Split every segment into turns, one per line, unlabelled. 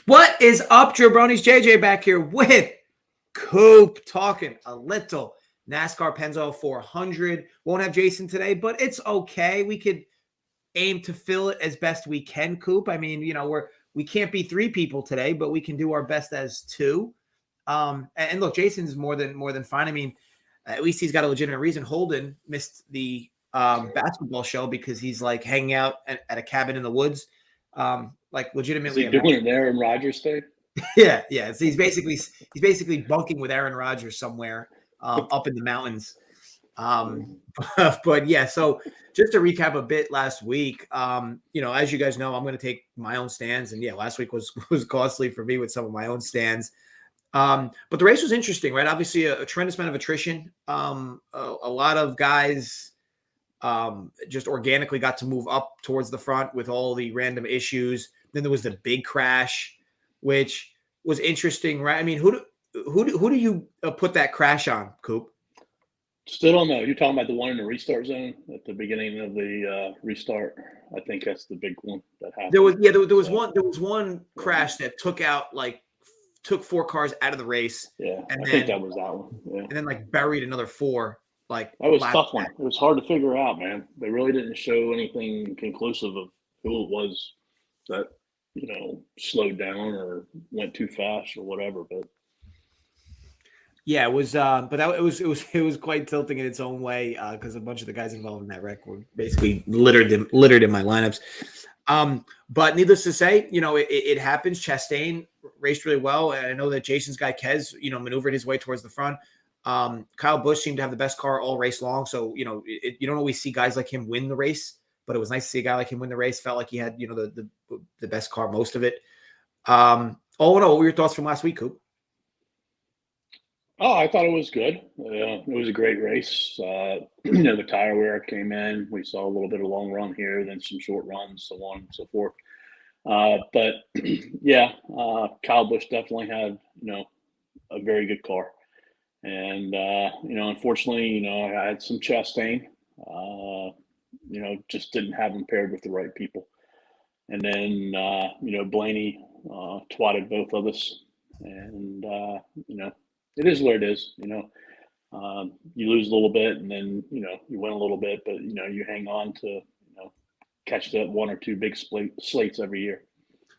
What is up, Jabronis? JJ back here with Coop talking a little NASCAR Pennzoil 400. Won't have Jason today, but it's okay. We could aim to fill it as best we can, Coop. I mean, we can't be three people today, but we can do our best as two. And look, Jason's more than fine. I mean, at least he's got a legitimate reason. Holden missed the basketball show because he's like hanging out at a cabin in the woods. Like legitimately.
Is he doing an Aaron Rodgers thing?
Yeah. So he's basically bunking with Aaron Rodgers somewhere up in the mountains. But yeah, so just to recap a bit last week, as you guys know, I'm going to take my own stands, and yeah, last week was costly for me with some of my own stands. But the race was interesting, right? Obviously, a tremendous amount of attrition. A lot of guys just organically got to move up towards the front with all the random issues. Then there was the big crash, which was interesting, right? I mean, who do you put that crash on, Coop?
Still don't know. You're talking about the one in the restart zone at the beginning of the restart. I think that's the big one that happened.
There was one crash that took four cars out of the race.
Yeah, I think that was that one. Yeah.
And then buried another four.
That was a tough one. It was hard to figure out, man. They really didn't show anything conclusive of who it was that slowed down or went too fast or whatever. But
yeah, it was. But it was quite tilting in its own way because a bunch of the guys involved in that wreck were basically littered in my lineups. But needless to say, it happens. Chastain raced really well, and I know that Jason's guy Kez, maneuvered his way towards the front. Kyle Busch seemed to have the best car all race long, so you don't always see guys like him win the race, but it was nice to see a guy like him win the race. Felt like he had the best car most of it. All in all, what were your thoughts from last week, Coop?
Oh, I thought it was good. It was a grey race. The tire wear came in. We saw a little bit of long run here, then some short runs, so on and so forth. But yeah, Kyle Busch definitely had a very good car. And, unfortunately, I had some Chastain, just didn't have him paired with the right people. And then, Blaney twatted both of us. And, it is what it is, you lose a little bit and then, you win a little bit, but, you hang on to, catch that one or two big slates every year.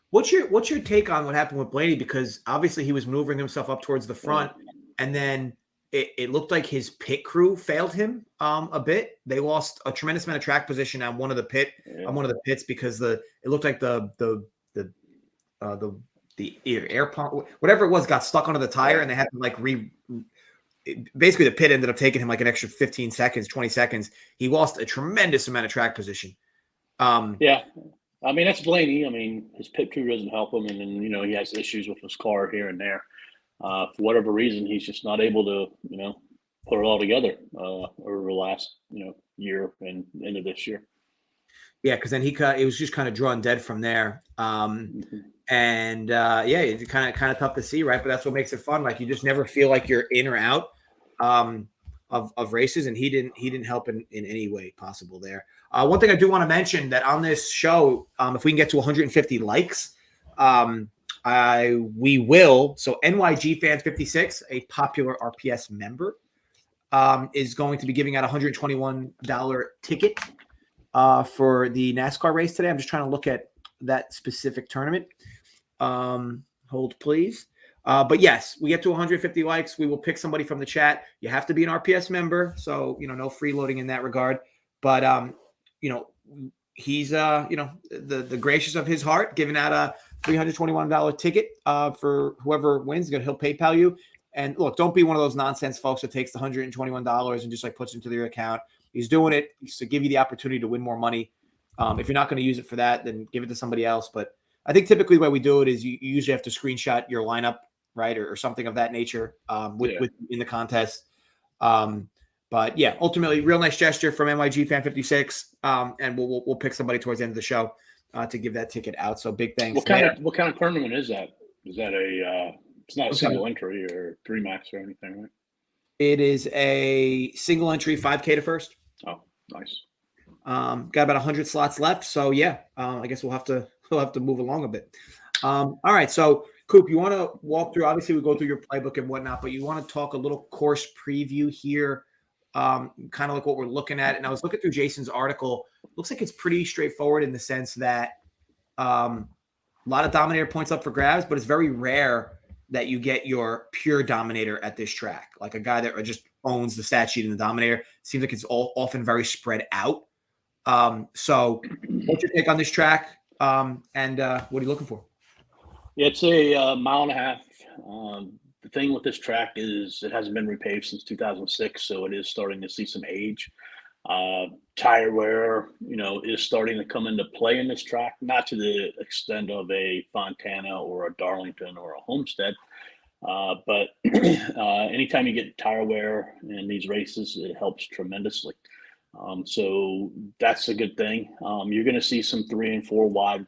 What's your take on what happened with Blaney? Because obviously he was maneuvering himself up towards the front. And then it looked like his pit crew failed him a bit. They lost a tremendous amount of track position on one of the pits because it looked like the air pump, whatever it was, got stuck onto the tire, and they had to basically the pit ended up taking him an extra 15 seconds, 20 seconds. He lost a tremendous amount of track position.
Yeah. I mean, that's Blaney. I mean, his pit crew doesn't help him, and then he has issues with his car here and there. For whatever reason, he's just not able to, put it all together over the last, year and into this year.
Yeah, because then it was just kind of drawn dead from there. And it's kind of tough to see, right? But that's what makes it fun. Like you just never feel like you're in or out of races, and he didn't help in any way possible there. One thing I do want to mention that on this show, if we can get to 150 likes, we will. So NYG Fan 56, a popular RPS member, is going to be giving out a $121 ticket for the NASCAR race today. I'm just trying to look at that specific tournament. Hold, please. But yes, we get to 150 likes. We will pick somebody from the chat. You have to be an RPS member, so no freeloading in that regard. But he's the gracious of his heart, giving out a $321 ticket for whoever wins. He'll PayPal you. And look, don't be one of those nonsense folks that takes the $121 and just puts it into their account. He's doing it to give you the opportunity to win more money. If you're not going to use it for that, then give it to somebody else. But I think typically the way we do it is you usually have to screenshot your lineup, right, or something of that nature with in the contest. But yeah, ultimately, real nice gesture from NYG Fan 56, and we'll pick somebody towards the end of the show to give that ticket out. So big thanks.
What kind of tournament is that? Is that it's not a single entry or 3 max or anything, right?
It is a single entry 5K to first.
Oh, nice.
Got about 100 slots left, so yeah. I guess we'll have to move along a bit. All right, so Coop, you want to walk through? Obviously, we go through your playbook and whatnot, but you want to talk a little course preview here, kind of like what we're looking at. And I was looking through Jason's article. Looks like it's pretty straightforward in the sense that a lot of Dominator points up for grabs, but it's very rare that you get your pure Dominator at this track, like a guy that just owns the stat sheet in the Dominator. Seems like it's often very spread out. So, what's your take on this track? And what are you looking for?
Yeah, it's a mile and a half. The thing with this track is it hasn't been repaved since 2006, so it is starting to see some age. Tire wear, is starting to come into play in this track, not to the extent of a Fontana or a Darlington or a Homestead. But anytime you get tire wear in these races, it helps tremendously. So that's a good thing. You're going to see some 3 and 4 wide,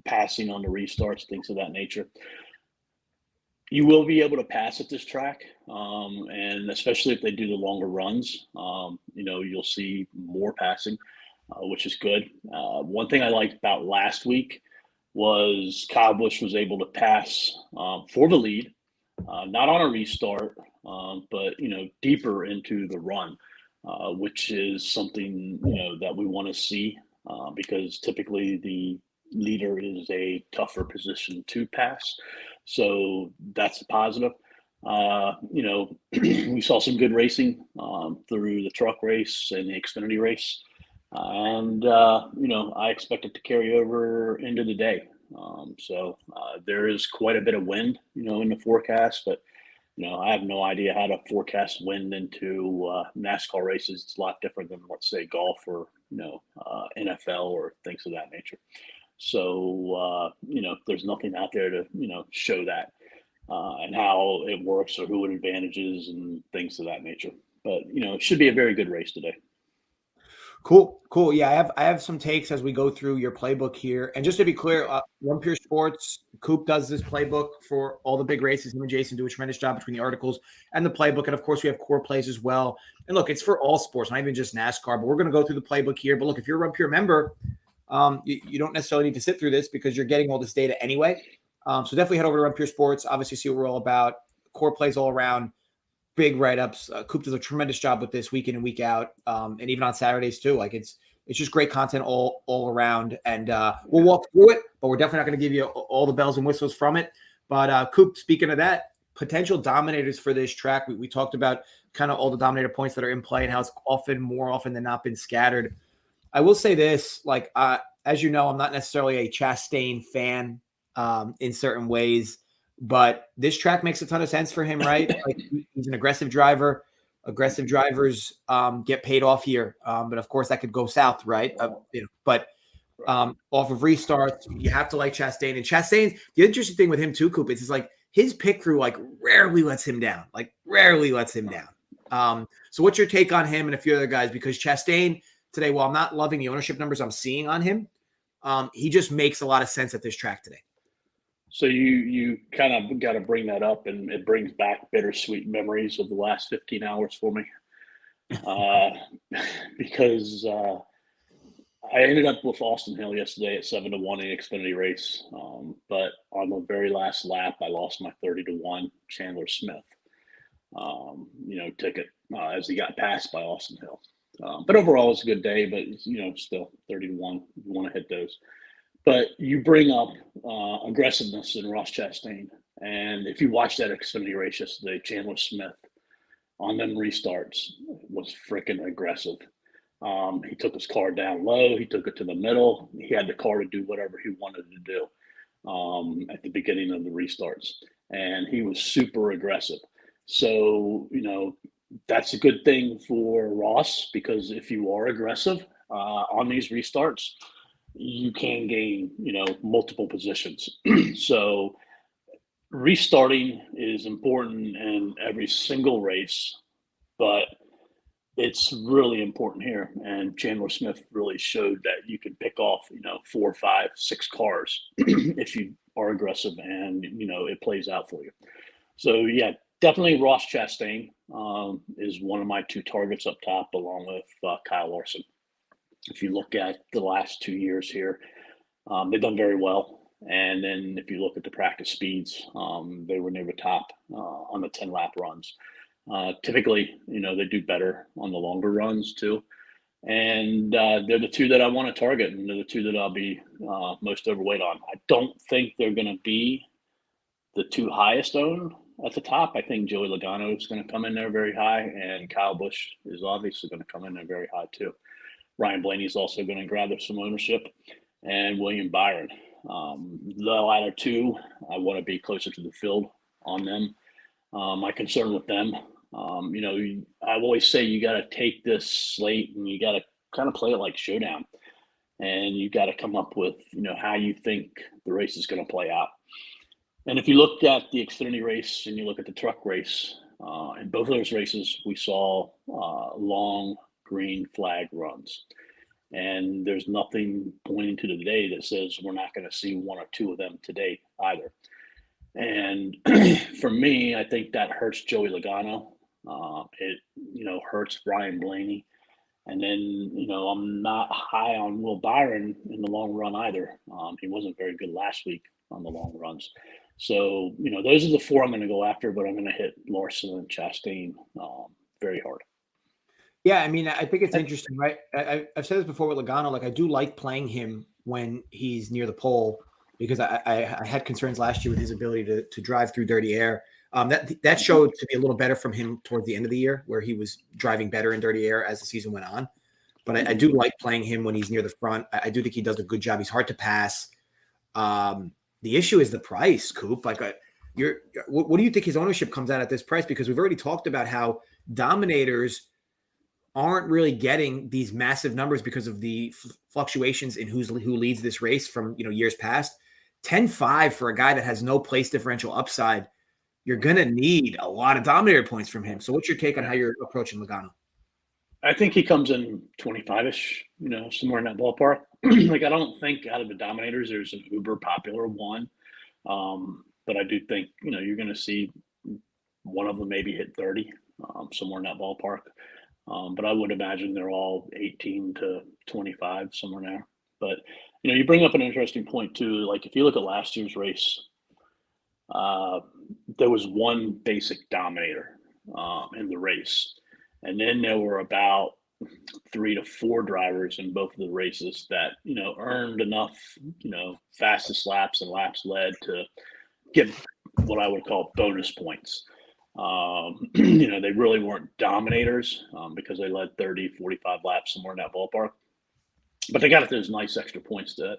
passing on the restarts, things of that nature. You will be able to pass at this track, and especially if they do the longer runs, you'll see more passing, which is good. One thing I liked about last week was Kyle Busch was able to pass for the lead, not on a restart, but deeper into the run, which is something that we want to see, because typically the leader is a tougher position to pass. So that's a positive. We saw some good racing through the truck race and the Xfinity race. And I expect it to carry over into the day. So there is quite a bit of wind, in the forecast, but I have no idea how to forecast wind into NASCAR races. It's a lot different than, let's say, golf or NFL or things of that nature. So there's nothing out there to show that and how it works or who it advantages and things of that nature. But it should be a very good race today.
Cool. Yeah, I have some takes as we go through your playbook here. And just to be clear, One Pure Sports, Coop does this playbook for all the big races. Him and Jason do a tremendous job between the articles and the playbook. And of course, we have core plays as well. And look, it's for all sports, not even just NASCAR. But we're going to go through the playbook here. But look, if you're a One Pure member, you don't necessarily need to sit through this because you're getting all this data anyway. So definitely head over to One Pure Sports. Obviously, see what we're all about. Core plays all around. Big write-ups. Coop does a tremendous job with this week in and week out, and even on Saturdays too. Like it's just great content all around. And we'll walk through it, but we're definitely not going to give you all the bells and whistles from it. But Coop, speaking of that, potential dominators for this track. We talked about kind of all the Dominator points that are in play and how it's more often than not been scattered. I will say this, like as you know, I'm not necessarily a Chastain fan in certain ways. But this track makes a ton of sense for him, right? Like he's an aggressive driver. Aggressive drivers get paid off here, but of course that could go south, right? But off of restarts, you have to like Chastain. And Chastain, the interesting thing with him too, Coop, is like his pick through like rarely lets him down. So what's your take on him and a few other guys? Because Chastain today, while I'm not loving the ownership numbers I'm seeing on him, he just makes a lot of sense at this track today.
So you kind of got to bring that up, and it brings back bittersweet memories of the last 15 hours for me, because I ended up with Austin Hill yesterday at 7-1 in the Xfinity race, but on the very last lap, I lost my 30-1 Chandler Smith, ticket as he got passed by Austin Hill. But overall, it's a good day, but still 30-1. You want to hit those. But you bring up aggressiveness in Ross Chastain. And if you watch that Xfinity race yesterday, Chandler Smith on them restarts was freaking aggressive. He took his car down low. He took it to the middle. He had the car to do whatever he wanted to do at the beginning of the restarts. And he was super aggressive. So, that's a good thing for Ross, because if you are aggressive on these restarts, you can gain, multiple positions. So restarting is important in every single race, but it's really important here. And Chandler Smith really showed that you can pick off, 4, 5, 6 cars if you are aggressive and, it plays out for you. So yeah, definitely Ross Chastain is one of my 2 targets up top, along with Kyle Larson. If you look at the last 2 years here, they've done very well. And then if you look at the practice speeds, they were near the top on the 10-lap runs. Typically, they do better on the longer runs too. And they're the two that I want to target, and they're the two that I'll be most overweight on. I don't think they're going to be the two highest owned at the top. I think Joey Logano is going to come in there very high, and Kyle Busch is obviously going to come in there very high too. Ryan Blaney is also going to gather some ownership, and William Byron. The latter two, I want to be closer to the field on them. My concern with them, I always say you got to take this slate and you got to kind of play it like Showdown, and you got to come up with how you think the race is going to play out. And if you look at the Xfinity race and you look at the truck race, in both of those races we saw long green flag runs. And there's nothing pointing to today that says we're not going to see one or two of them today either. And for me, I think that hurts Joey Logano. It hurts Ryan Blaney. And then, I'm not high on Will Byron in the long run either. He wasn't very good last week on the long runs. So, those are the four I'm going to go after, but I'm going to hit Larson and Chastain very hard.
Yeah, I mean, I think it's interesting, right? I've said this before with Logano. Like, I do like playing him when he's near the pole because I had concerns last year with his ability to drive through dirty air. That showed to be a little better from him towards the end of the year, where he was driving better in dirty air as the season went on. But I do like playing him when he's near the front. I do think he does a good job. He's hard to pass. The issue is the price, Coop. Like, what do you think his ownership comes out at this price? Because we've already talked about how Dominators aren't really getting these massive numbers because of the fluctuations in who leads this race from years past. 10-5 for a guy that has no place differential upside. You're gonna need a lot of Dominator points from him. So what's your take on how you're approaching Logano?
I think he comes in 25-ish, somewhere in that ballpark. Like, I don't think out of the Dominators there's an uber popular one. But I do think, you're going to see one of them maybe hit 30, somewhere in that ballpark. But I would imagine they're all 18 to 25, somewhere there. But, you bring up an interesting point too. Like, if you look at last year's race, there was one basic Dominator in the race. And then there were about 3 to 4 drivers in both of the races that, earned enough, fastest laps and laps led to get what I would call bonus points. They really weren't Dominators because they led 30, 45 laps, somewhere in that ballpark. But they got those nice extra points to,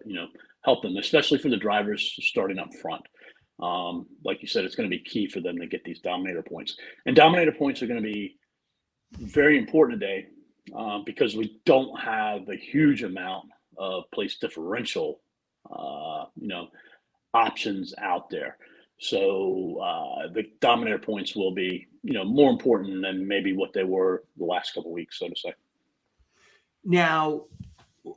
help them, especially for the drivers starting up front. Like you said, it's going to be key for them to get these Dominator points. And Dominator points are going to be very important today because we don't have a huge amount of place differential, options out there. So the Dominator points will be, more important than maybe what they were the last couple of weeks, so to say.
Now,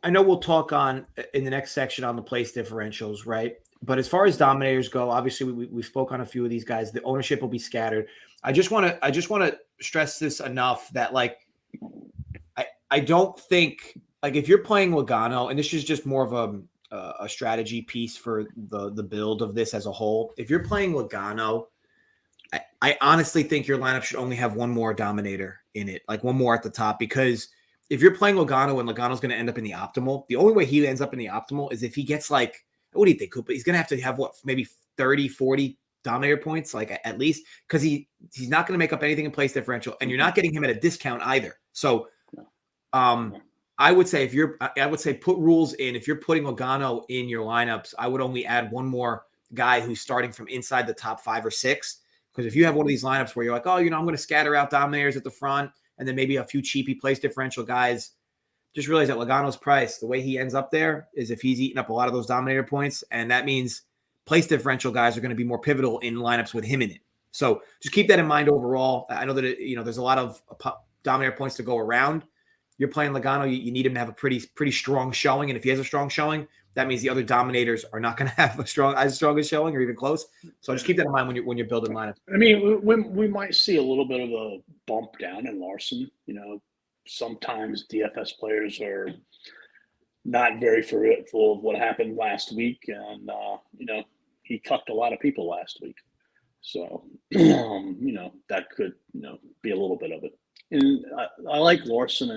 I know we'll talk in the next section on the place differentials, right? But as far as Dominators go, obviously we spoke on a few of these guys. The ownership will be scattered. I just want to stress this enough that, like, I don't think, like, if you're playing Logano, and this is just more of a strategy piece for the build of this as a whole. If you're playing Logano, I honestly think your lineup should only have one more Dominator in it, like one more at the top, because if you're playing Logano and Logano's going to end up in the optimal, the only way he ends up in the optimal is if he gets, like, what do you think, Coop? He's going to have what, maybe 30, 40 Dominator points, like, at least, because he's not going to make up anything in place differential, and you're not getting him at a discount either. So I would say put rules in. If you're putting Logano in your lineups, I would only add one more guy who's starting from inside the top 5 or 6. Because if you have one of these lineups where you're like, oh, I'm going to scatter out Dominators at the front and then maybe a few cheapy place differential guys, just realize that Logano's price, the way he ends up there is if he's eating up a lot of those Dominator points, and that means place differential guys are going to be more pivotal in lineups with him in it. So just keep that in mind overall. I know that there's a lot of Dominator points to go around. You're playing Logano, you need him to have a pretty strong showing, and if he has a strong showing, that means the other Dominators are not going to have as strong a showing or even close. So just keep that in mind when you're building lineups.
I mean, we might see a little bit of a bump down in Larson. Sometimes DFS players are not very forgetful of what happened last week, and he cucked a lot of people last week. So that could be a little bit of it. And I like Larson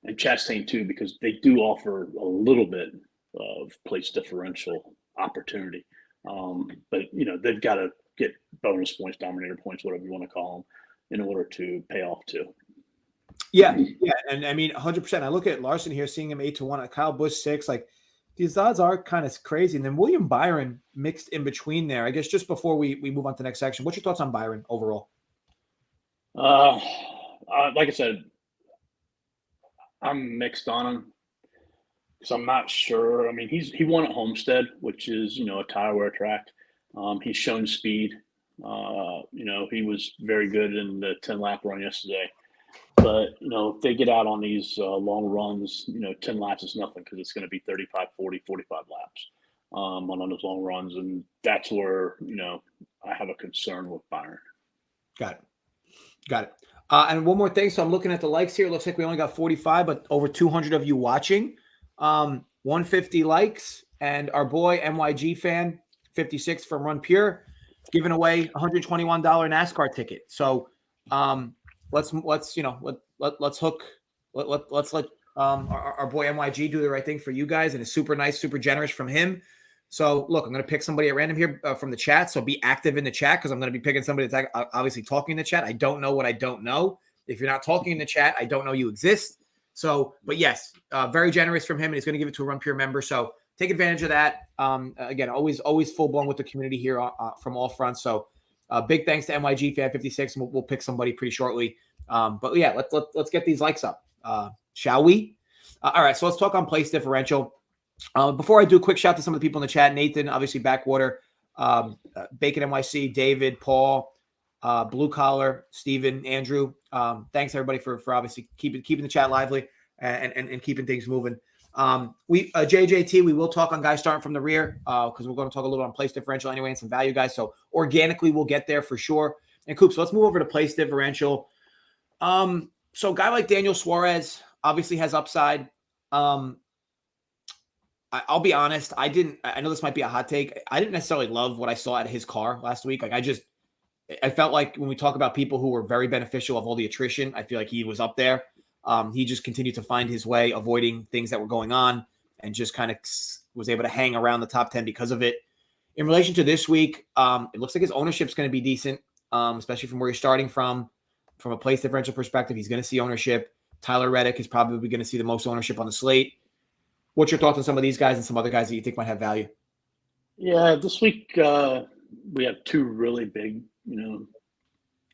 and Chastain too, because they do offer a little bit of place differential opportunity. But they've got to get bonus points, Dominator points, whatever you want to call them, in order to pay off too.
Yeah, and I mean 100%. I look at Larson here, seeing him 8-1, Kyle Busch 6. Like these odds are kind of crazy. And then William Byron mixed in between there. I guess just before we move on to the next section, what's your thoughts on Byron overall?
Like I said, I'm mixed on him because I'm not sure. I mean, he won at Homestead, which is a tire wear track. He's shown speed. He was very good in the 10-lap run yesterday. But, if they get out on these long runs, 10 laps is nothing because it's going to be 35, 40, 45 laps on those long runs. And that's where, I have a concern with Byron.
Got it. And one more thing. So I'm looking at the likes here. It looks like we only got 45, but over 200 of you watching. 150 likes. And our boy, MYG fan, 56 from Run Pure, giving away $121 NASCAR ticket. So, let's let our boy MYG do the right thing for you guys, and it's super nice, super generous from him. So look, I'm going to pick somebody at random here from the chat. So be active in the chat because I'm going to be picking somebody that's obviously talking in the chat. I don't know what I don't know. If you're not talking in the chat, I don't know you exist. So, but yes, very generous from him, and he's going to give it to a Run Pure member. So take advantage of that. Again, always full blown with the community here from all fronts. So. Big thanks to MYG Fan 56, and we'll pick somebody pretty shortly. But yeah, let's get these likes up, shall we? All right, so let's talk on place differential. Before I do, a quick shout to some of the people in the chat: Nathan, obviously Backwater, Bacon NYC, David, Paul, Blue Collar, Steven, Andrew. Thanks everybody for obviously keeping the chat lively and keeping things moving. JJT, we will talk on guys starting from the rear because we're going to talk a little on place differential anyway and some value guys. So organically we'll get there for sure. And Coop, so let's move over to place differential. So a guy like Daniel Suarez obviously has upside. I'll be honest. I know this might be a hot take. I didn't necessarily love what I saw at his car last week. Like I felt like when we talk about people who were very beneficial of all the attrition, I feel like he was up there. He just continued to find his way, avoiding things that were going on, and just kind of was able to hang around the top 10 because of it. In relation to this week, it looks like his ownership is going to be decent, especially from where he's starting from a place differential perspective. He's going to see ownership. Tyler Reddick is probably going to see the most ownership on the slate. What's your thoughts on some of these guys and some other guys that you think might have value?
Yeah, this week we have two really big,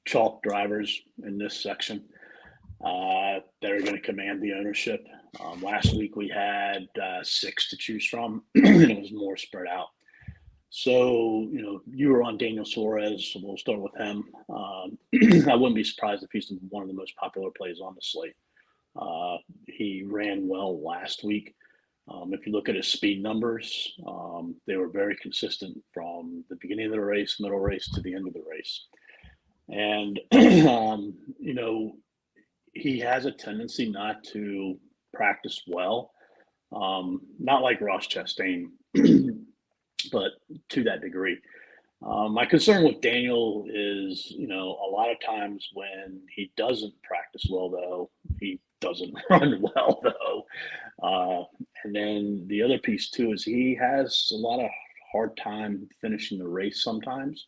chalk drivers in this section. That are going to command the ownership. Last week we had 6 to choose from, and it was more spread out. So, you were on Daniel Suarez, so we'll start with him. I wouldn't be surprised if he's one of the most popular plays on the slate. He ran well last week. If you look at his speed numbers, they were very consistent from the beginning of the race, middle race, to the end of the race. And, he has a tendency not to practice well, not like Ross Chastain, but to that degree. My concern with Daniel is, a lot of times when he doesn't practice well, though, he doesn't run well, though. And then the other piece, too, is he has a lot of hard time finishing the race sometimes.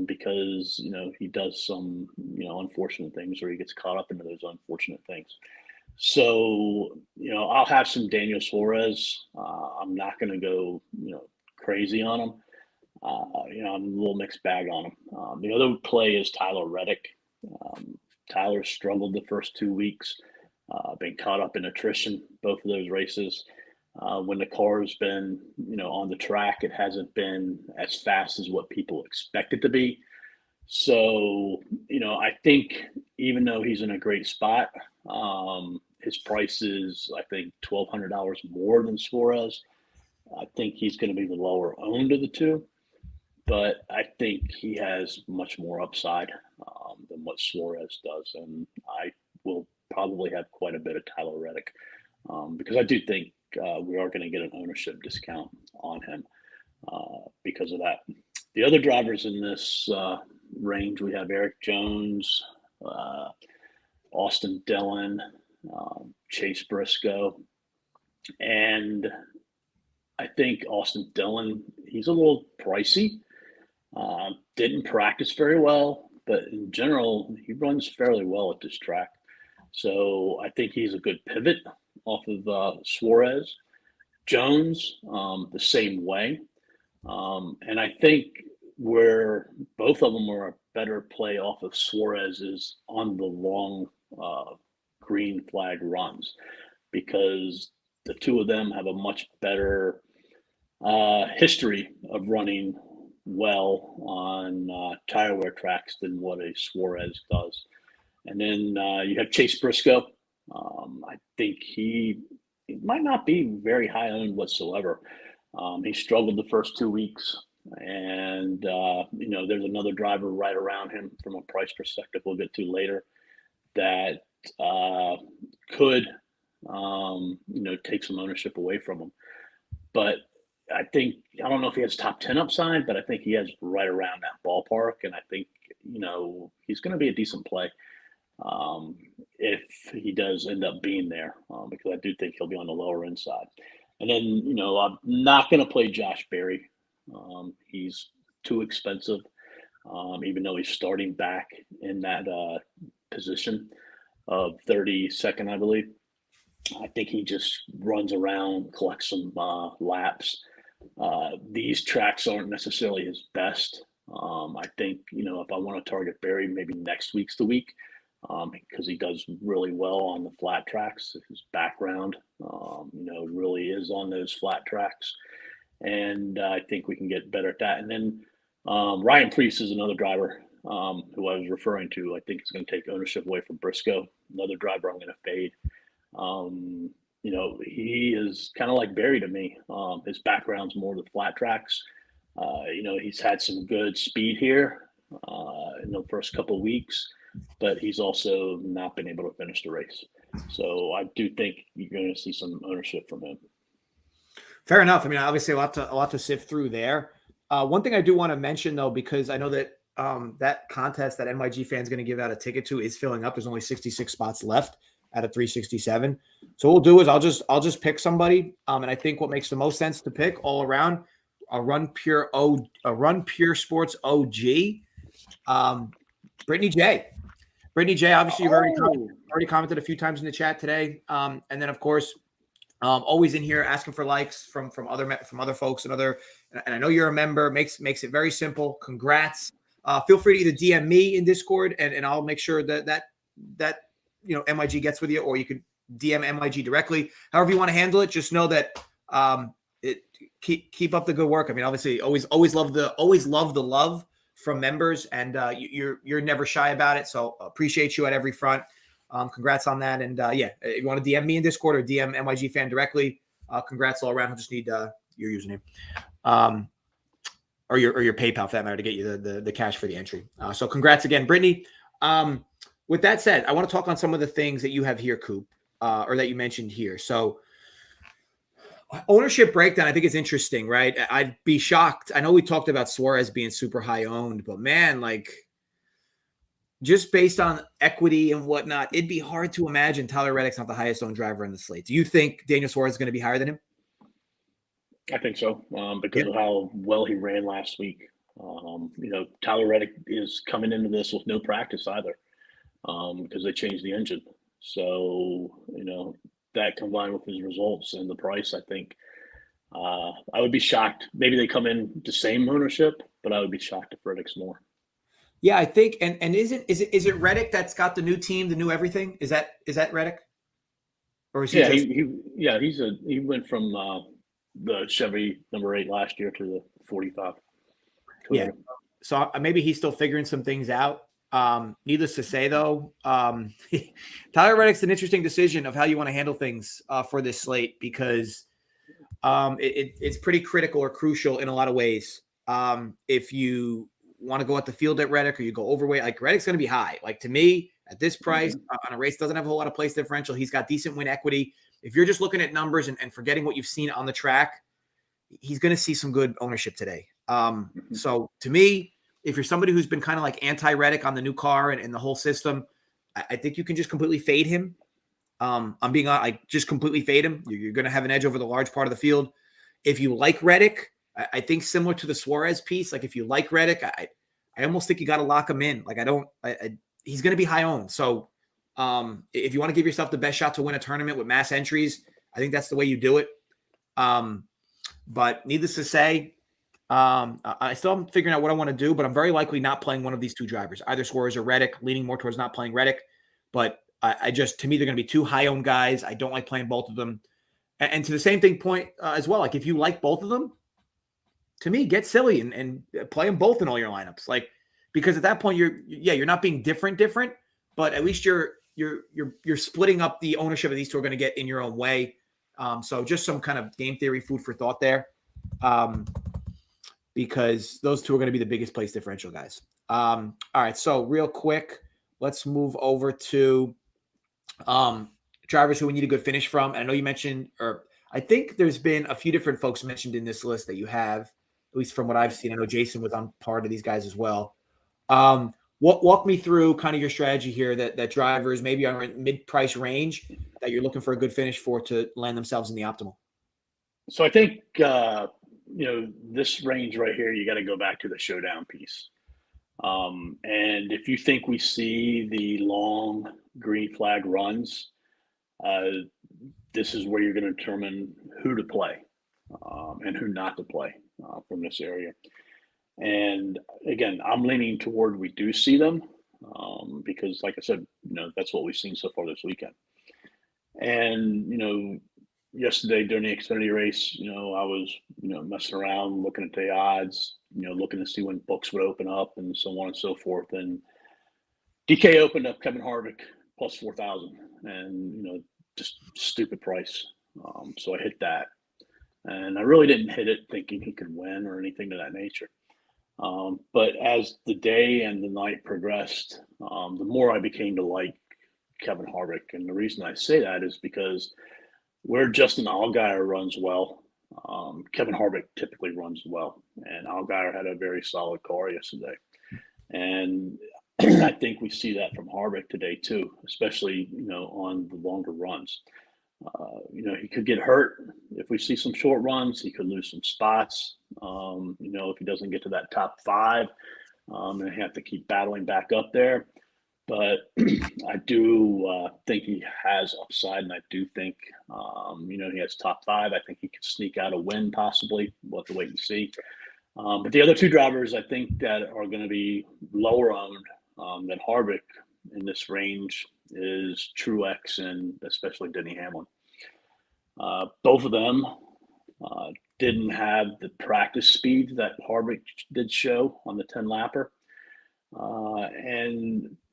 Because, he does some, unfortunate things, or he gets caught up into those unfortunate things. So, I'll have some Daniel Suarez. I'm not going to go, crazy on him. I'm a little mixed bag on him. The other play is Tyler Reddick. Tyler struggled the first 2 weeks, been caught up in attrition, both of those races. When the car's been, on the track, it hasn't been as fast as what people expect it to be. So, I think even though he's in a great spot, his price is, I think, $1,200 more than Suarez. I think he's going to be the lower owned of the two, but I think he has much more upside than what Suarez does. And I will probably have quite a bit of Tyler Reddick because I do think we are going to get an ownership discount on him because of that. The other drivers in this range, we have Eric Jones, Austin Dillon, Chase Briscoe, and I think Austin Dillon, he's a little pricey. Didn't practice very well, but in general, he runs fairly well at this track. So I think he's a good pivot off of Suarez. Jones, the same way. And I think where both of them are a better play off of Suarez is on the long green flag runs, because the two of them have a much better history of running well on tire wear tracks than what a Suarez does. And then you have Chase Briscoe. I think he might not be very high owned whatsoever. He struggled the first 2 weeks, and there's another driver right around him from a price perspective we'll get to later that could take some ownership away from him. But I don't know if he has top 10 upside, but I think he has right around that ballpark, and I think he's going to be a decent play if he does end up being there, because I do think he'll be on the lower end side. And then, I'm not going to play Josh Berry. He's too expensive, even though he's starting back in that position of 32nd, I believe. I think he just runs around, collects some laps. These tracks aren't necessarily his best. I think, if I want to target Berry, maybe next week's the week, because he does really well on the flat tracks. His background, really is on those flat tracks. And I think we can get better at that. And then Ryan Preece is another driver who I was referring to. I think is going to take ownership away from Briscoe. Another driver I'm going to fade. He is kind of like Berry to me. His background's more the flat tracks. He's had some good speed here in the first couple of weeks, but he's also not been able to finish the race. So I do think you're going to see some ownership from him.
Fair enough. I mean, obviously a lot to sift through there. One thing I do want to mention, though, because I know that that contest that NYG Fan's going to give out a ticket to is filling up. There's only 66 spots left out of 367. So what we'll do is I'll just pick somebody. And I think what makes the most sense to pick all around a Run Pure Sports OG, Brittany J. Brittany J. Obviously, you've already commented a few times in the chat today. And then of course, always in here asking for likes from other folks and I know you're a member. Makes it very simple. Congrats. Feel free to either DM me in Discord and I'll make sure that MIG gets with you, or you could DM MIG directly. However you want to handle it, just know that keep up the good work. I mean, obviously, always love the love from members, and you're never shy about it. So appreciate you at every front. Congrats on that. And if you want to DM me in Discord or DM MIG Fan directly, congrats all around. I just need your username or your PayPal for that matter to get you the cash for the entry. So congrats again, Brittany. With that said, I want to talk on some of the things that you have here, Coop, or that you mentioned here. So ownership breakdown, I think it's interesting, right? I'd be shocked. I know we talked about Suarez being super high owned, but man, just based on equity and whatnot, it'd be hard to imagine Tyler Reddick's not the highest owned driver in the slate. Do you think Daniel Suarez is going to be higher than him?
I think so, because of how well he ran last week. Tyler Reddick is coming into this with no practice either. Because they changed the engine. So, that combined with his results and the price, I think I would be shocked. Maybe they come in the same ownership, but I would be shocked if Reddick's more.
Yeah, I think, and is it Reddick that's got the new team, the new everything? Is that Reddick? Or is he he went from
the Chevy number 8 last year to the 45.
Yeah. So maybe he's still figuring some things out. Needless to say, though, Tyler Reddick's an interesting decision of how you want to handle things for this slate, because it's pretty critical or crucial in a lot of ways. If you want to go at the field at Reddick or you go overweight, Reddick's going to be high. To me, at this price on a race, doesn't have a whole lot of place differential. He's got decent win equity. if you're just looking at numbers and forgetting what you've seen on the track, he's going to see some good ownership today. So to me, if you're somebody who's been kind of like anti-Reddick on the new car and the whole system, I think you can just completely fade him. I'm being like just completely fade him. You're going to have an edge over the large part of the field. If you like Reddick, I think similar to the Suarez piece, like if you like Reddick, I almost think you got to lock him in. Like he's going to be high owned. So if you want to give yourself the best shot to win a tournament with mass entries, I think that's the way you do it. But needless to say, I still am figuring out what I want to do, but I'm very likely not playing one of these two drivers, either Suarez or Reddick, leaning more towards not playing Reddick. But I just, to me, they're going to be two high-owned guys. I don't like playing both of them. And to the same thing point as well, like if you like both of them, to me, get silly and play them both in all your lineups. Like, because at that point, you're not being different, but at least you're splitting up the ownership of these two are going to get in your own way. So just some kind of game theory food for thought there. Because those two are going to be the biggest place differential guys. All right, so real quick, let's move over to drivers who we need a good finish from. And I know you mentioned, or I think there's been a few different folks mentioned in this list that you have, at least from what I've seen. I know Jason was on part of these guys as well. Walk me through kind of your strategy here that drivers maybe are in mid-price range that you're looking for a good finish for to land themselves in the optimal.
So I think, this range right here, you got to go back to the Showdown piece. And if you think we see the long green flag runs, this is where you're going to determine who to play and who not to play from this area. And again, I'm leaning toward we do see them because, like I said, that's what we've seen so far this weekend. And, yesterday during the Xfinity race, I was, messing around, looking at the odds, looking to see when books would open up and so on and so forth. And DK opened up Kevin Harvick plus 4,000 and, just stupid price. So I hit that. And I really didn't hit it thinking he could win or anything of that nature. But as the day and the night progressed, the more I became to like Kevin Harvick. And the reason I say that is because where Justin Allgaier runs well, Kevin Harvick typically runs well. And Allgaier had a very solid car yesterday. And I think we see that from Harvick today too, especially, on the longer runs. He could get hurt if we see some short runs. He could lose some spots, if he doesn't get to that top 5 and have to keep battling back up there. But I do think he has upside, and I do think, he has top 5. I think he could sneak out a win possibly. We'll have to wait and see. But the other two drivers I think that are going to be lower owned than Harvick in this range is Truex and especially Denny Hamlin. Both of them didn't have the practice speed that Harvick did show on the 10-lapper.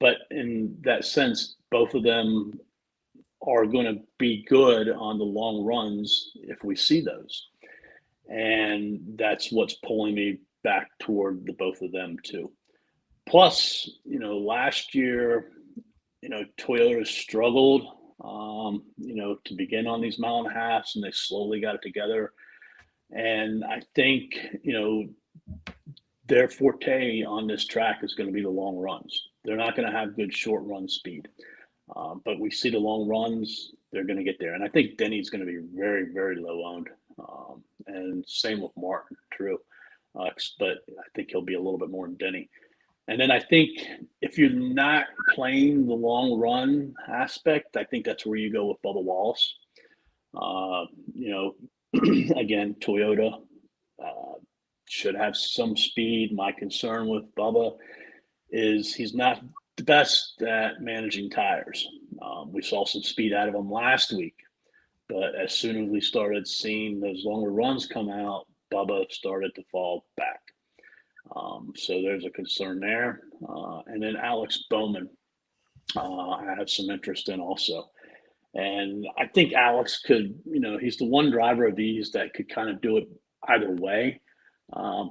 But in that sense, both of them are going to be good on the long runs if we see those. And that's what's pulling me back toward the both of them too. Plus, last year, Toyota struggled, to begin on these mile and a halves, and they slowly got it together. And I think, their forte on this track is going to be the long runs. They're not going to have good short run speed. But we see the long runs, they're going to get there. And I think Denny's going to be very, very low owned. And same with Martin, true. But I think he'll be a little bit more than Denny. And then I think if you're not playing the long run aspect, I think that's where you go with Bubba Wallace. Again, Toyota should have some speed. My concern with Bubba is he's not the best at managing tires. We saw some speed out of him last week, but as soon as we started seeing those longer runs come out, Bubba started to fall back. So there's a concern there. And then Alex Bowman, I have some interest in also. And I think Alex could, he's the one driver of these that could kind of do it either way.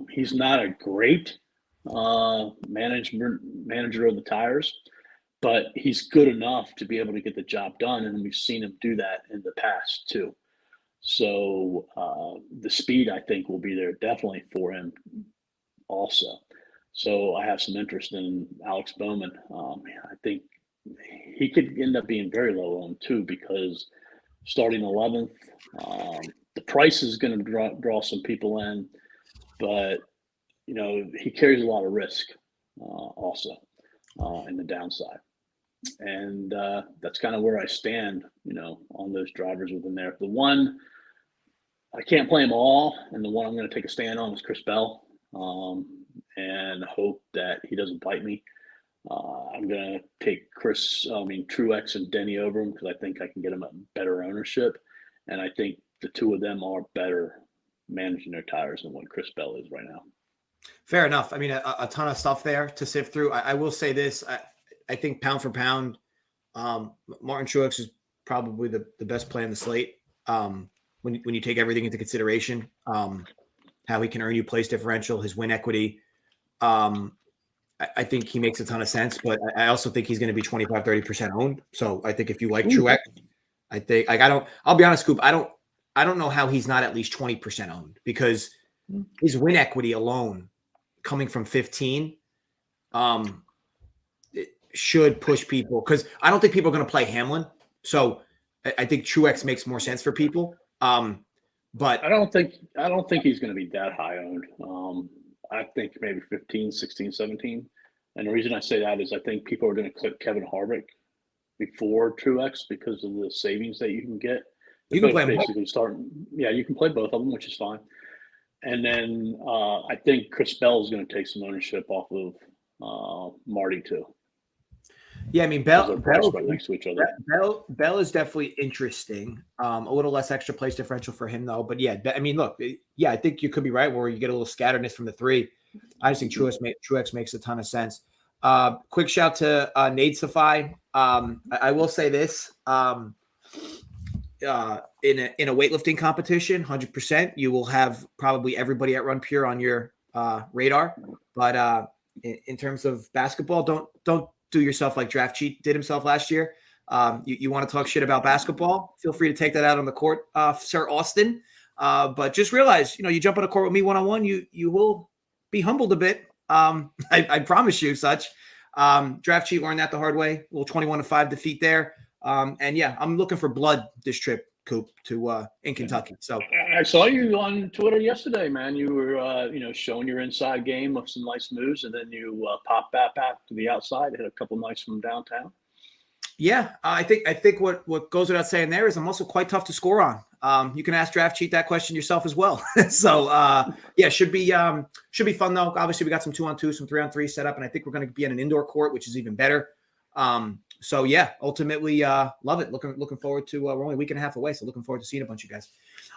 He's not a great manager of the tires, but he's good enough to be able to get the job done, and we've seen him do that in the past too. So the speed, I think, will be there definitely for him also. So I have some interest in Alex Bowman. I think he could end up being very low owned too, because starting 11th, the price is going to draw some people in, but he carries a lot of risk also in the downside. And that's kind of where I stand, on those drivers within there. The one, I can't play them all, and the one I'm going to take a stand on is Chris Bell, and hope that he doesn't bite me. I'm going to take Truex and Denny over him, because I think I can get him a better ownership, and I think the two of them are better managing their tires than what Chris Bell is right now.
Fair enough. I mean, a ton of stuff there to sift through. I will say this. I think pound for pound, Martin Truex is probably the best play on the slate. When you take everything into consideration, how he can earn you place differential, his win equity. I think he makes a ton of sense, but I also think he's going to be 25-30% owned. So I think if you like Truex, I think I'll be honest, Coop, I don't know how he's not at least 20% owned, because his win equity alone coming from 15 it should push people, because I don't think people are going to play Hamlin. So I think Truex makes more sense for people. But
I don't think he's going to be that high owned. I think maybe 15, 16, 17. And the reason I say that is I think people are going to click Kevin Harvick before Truex because of the savings that you can get.
You can play
basically starting. Yeah, you can play both of them, which is fine. And then I think Chris Bell is going to take some ownership off of Marty too.
Yeah, I mean, Bell
right next to each other.
Bell is definitely interesting. A little less extra place differential for him, though. But yeah, I mean, look, yeah, I think you could be right where you get a little scatteredness from the three. I just think Truex makes a ton of sense. Quick shout to Nate Safai. I will say this. In a weightlifting competition, 100%, you will have probably everybody at Run Pure on your radar. But in terms of basketball, don't do yourself like Draft Cheat did himself last year. You want to talk shit about basketball? Feel free to take that out on the court, Sir Austin. But just realize, you jump on a court with me one-on-one, you will be humbled a bit. I promise you such. Draft Cheat learned that the hard way. A little 21-5 defeat there. And yeah, I'm looking for blood this trip, Coop, to in Kentucky. So
I saw you on Twitter yesterday, man. You were showing your inside game of some nice moves, and then you popped back to the outside, hit a couple nice from downtown.
Yeah, I think what goes without saying there is I'm also quite tough to score on. You can ask Draft Cheat that question yourself as well. So yeah, should be fun though. Obviously, we got some 2-on-2, some 3-on-3 set up, and I think we're going to be on an indoor court, which is even better. So yeah, ultimately love it. Looking forward to we're only a week and a half away, so looking forward to seeing a bunch of you guys.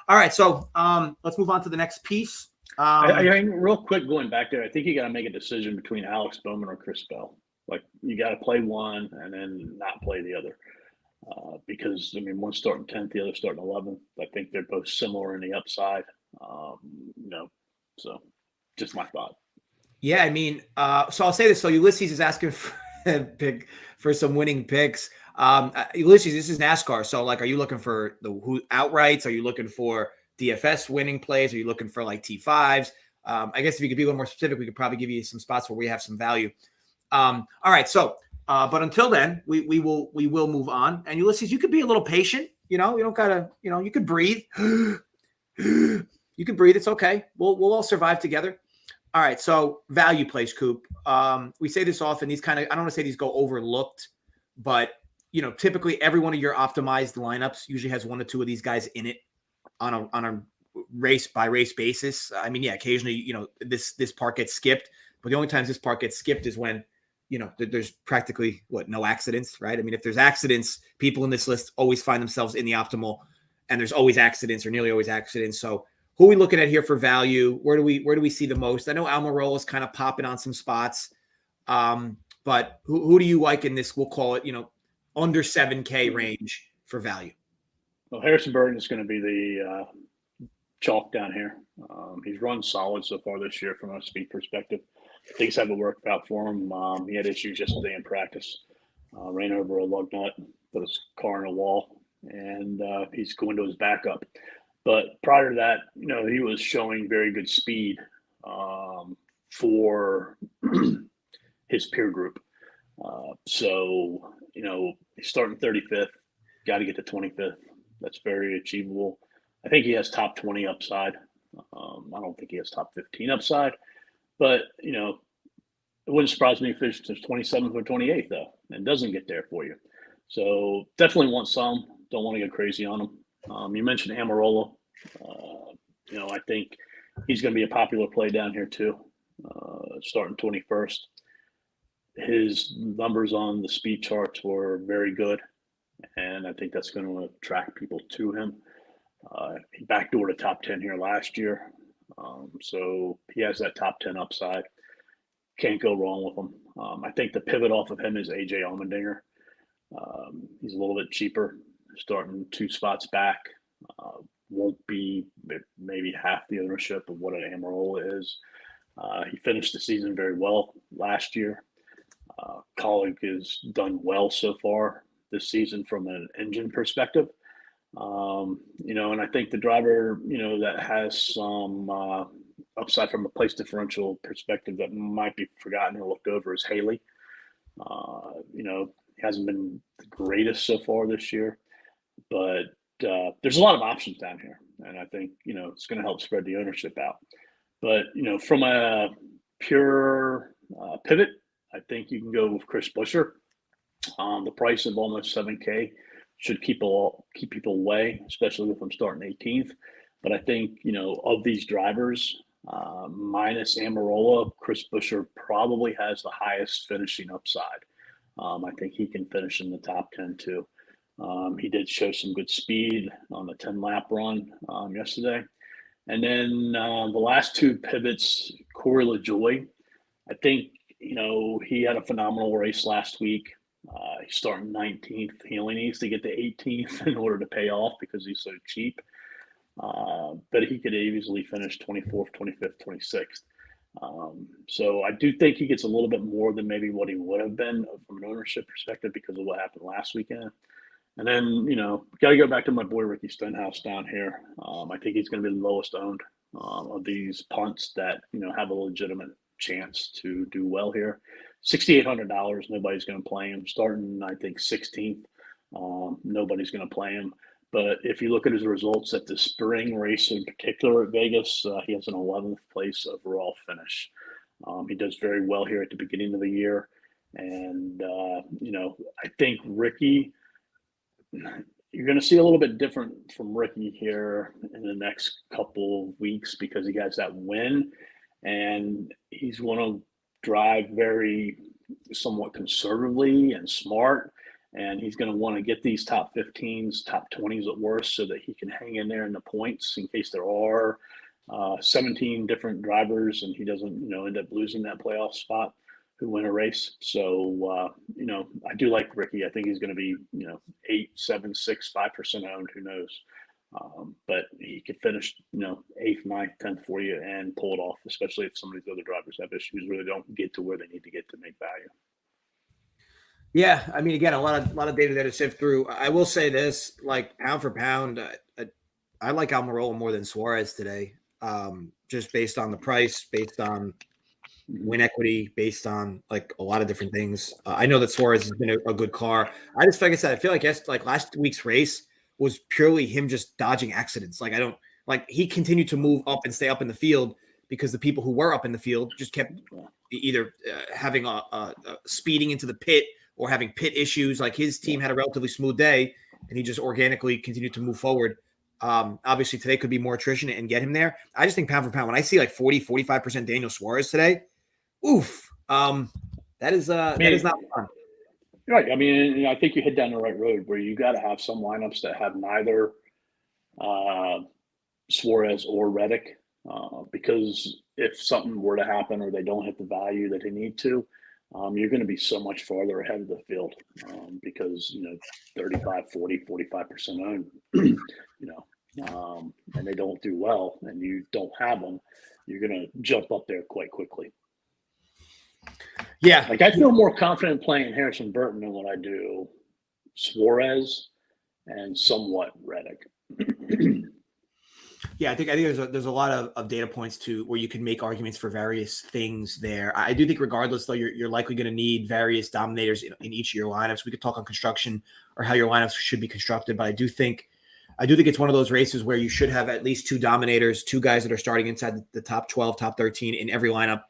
All right, so let's move on to the next piece.
I mean, real quick, going back there, I think you got to make a decision between Alex Bowman or Chris Bell. Like, you got to play one and then not play the other, because I mean, one's starting 10th, the other starting 11th. I think they're both similar in the upside. So just my thought.
Yeah, I mean, so I'll say this. So Ulysses is asking for some winning picks. Ulysses, this is NASCAR. So like, are you looking for the outrights? Are you looking for DFS winning plays? Are you looking for like T5s? I guess if you could be a little more specific, we could probably give you some spots where we have some value. All right. So, but until then, we will move on. And Ulysses, you could be a little patient. You don't gotta. You could breathe. You can breathe. It's okay. We'll all survive together. All right. So value plays, Coop. We say this often. These kind of, I don't want to say these go overlooked, but typically every one of your optimized lineups usually has one or two of these guys in it on a race by race basis. I mean, yeah, occasionally, this part gets skipped, but the only times this part gets skipped is when, there's practically no accidents, right? I mean, if there's accidents, people in this list always find themselves in the optimal, and there's always accidents or nearly always accidents. So who are we looking at here for value? Where do we see the most? I know Almirola is kind of popping on some spots, but who do you like in this? We'll call it, under 7K range for value.
Well, Harrison Burton is going to be the chalk down here. He's run solid so far this year from a speed perspective. Things haven't worked out for him. He had issues yesterday in practice. ran over a lug nut, put his car in a wall, and he's going to his backup. But prior to that, he was showing very good speed for his peer group. So, he's starting 35th, got to get to 25th. That's very achievable. I think he has top 20 upside. I don't think he has top 15 upside, but, it wouldn't surprise me if he finishes 27th or 28th, though, and doesn't get there for you. So definitely want some. Don't want to get crazy on him. You mentioned Amarola. I think he's going to be a popular play down here, too, starting 21st. His numbers on the speed charts were very good, and I think that's going to attract people to him. He backdoored a top 10 here last year, so he has that top 10 upside. Can't go wrong with him. I think the pivot off of him is AJ Allmendinger. He's a little bit cheaper, starting 2 spots back. Won't be maybe half the ownership of what an Amarola is. He finished the season very well last year. Colleague has done well so far this season from an engine perspective. And I think the driver, that has some upside from a place differential perspective that might be forgotten or looked over is Haley. He hasn't been the greatest so far this year, but there's a lot of options down here, and I think it's going to help spread the ownership out. But from a pure pivot, I think you can go with Chris Buescher. The price of almost $7K should keep people away, especially if I'm starting 18th. But I think of these drivers, minus Amarola, Chris Buescher probably has the highest finishing upside. I think he can finish in the top 10 too. He did show some good speed on the 10-lap run yesterday. And then the last 2 pivots, Corey LaJoie, I think, he had a phenomenal race last week. He's starting 19th. He only needs to get to 18th in order to pay off because he's so cheap. But he could easily finish 24th, 25th, 26th. So I do think he gets a little bit more than maybe what he would have been from an ownership perspective because of what happened last weekend. And then, got to go back to my boy Ricky Stenhouse down here. I think he's going to be the lowest owned of these punts that, have a legitimate chance to do well here. $6,800, nobody's going to play him. Starting, I think, 16th, nobody's going to play him. But if you look at his results at the spring race in particular at Vegas, he has an 11th place overall finish. He does very well here at the beginning of the year. And, I think Ricky, you're going to see a little bit different from Ricky here in the next couple of weeks because he has that win. And he's going to drive very somewhat conservatively and smart. And he's going to want to get these top 15s, top 20s at worst so that he can hang in there in the points in case there are 17 different drivers and he doesn't, end up losing that playoff spot who win a race. So, I do like Ricky. I think he's going to be, 8, 7, 6, 5% owned. Who knows? But he could finish, 8th, 9th, 10th for you and pull it off, especially if some of these other drivers have issues where they don't get to where they need to get to make value.
Yeah, I mean, again, a lot of data there to sift through. I will say this, like pound for pound, I like Almirola more than Suarez today, just based on the price, based on win equity, based on like a lot of different things. I know that Suarez has been a good car. I just, like I said, I feel like last week's race was purely him just dodging accidents. He continued to move up and stay up in the field because the people who were up in the field just kept either having a speeding into the pit or having pit issues. Like his team had a relatively smooth day and he just organically continued to move forward. Obviously today could be more attrition and get him there. I just think pound for pound, when I see like 40-45% Daniel Suarez today, oof. That is not fun.
Right. I mean, I think you hit down the right road where you got to have some lineups that have neither Suarez or Reddick, because if something were to happen or they don't hit the value that they need to, you're going to be so much farther ahead of the field because, 35, 40, 45% owned, and they don't do well and you don't have them, you're going to jump up there quite quickly.
Yeah.
Like I feel more confident playing Harrison Burton than what I do Suarez and somewhat Reddick.
Yeah, I think there's a lot of data points to where you can make arguments for various things there. I do think regardless though, you're likely going to need various dominators in each of your lineups. We could talk on construction or how your lineups should be constructed, but I do think it's one of those races where you should have at least two dominators, two guys that are starting inside the top 12, top 13 in every lineup.